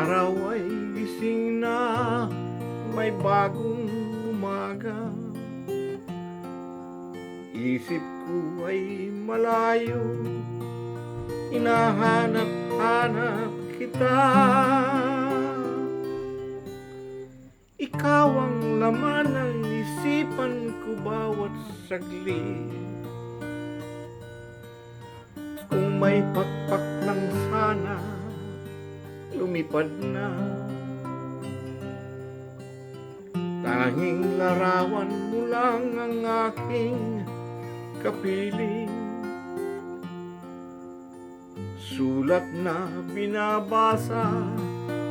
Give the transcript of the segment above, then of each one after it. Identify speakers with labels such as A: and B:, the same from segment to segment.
A: araw ay gising na, may bagong umaga. Isip ko ay malayo, hinahanap-hanap kita. Ikaw ang laman ng isipan ko bawat saglit. Kung may pakpak lang sana, lumipad na. Tanging larawan mo lang ang aking kapiling. Sulat na binabasa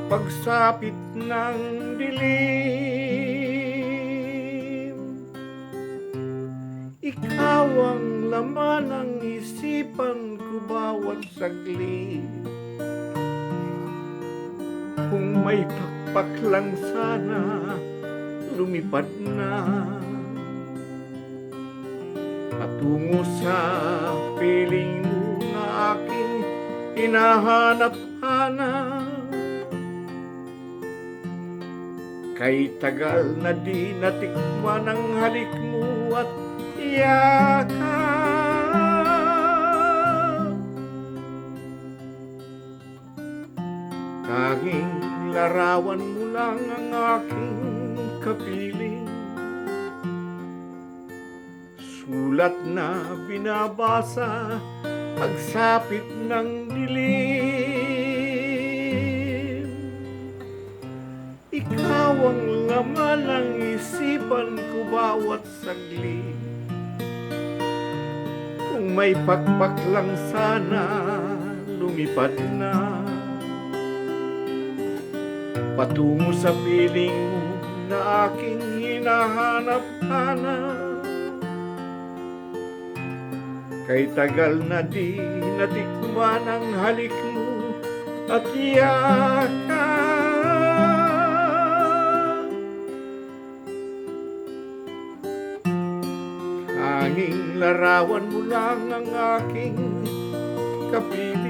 A: pagsapit ng dilim. Ikaw ang laman ng isipan ko bawat saglit. Kung may pakpak lang sana, lumipad na. Patungo sa piling mo na aking hinahanap-hanap. Kay tagal na di natikman ang halik mo at yakap. Tanging larawan mo lang ang aking kapiling. Sulat na binabasa pagsapit ng dilim. Ikaw ang laman ng isipan ko bawat saglit. Kung may pakpak lang sana, lumipad na. Patungo sa piling mo na aking hinahanap-hanap. Kay tagal na di natikman ang halik mo at yakap. Tanging larawan mo lang ang aking kapiling.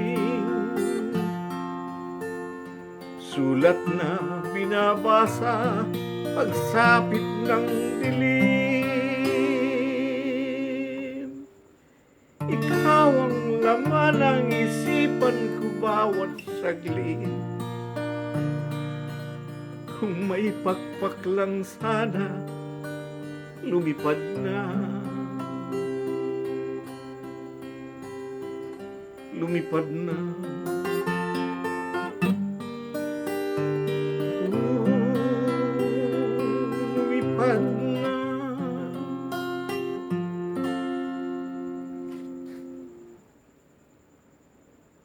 A: Sulat na binabasa pagsapit ng dilim. Ikaw ang laman ng isipan ko bawat saglit. Kung may pakpak lang sana, lumipad na. Lumipad na.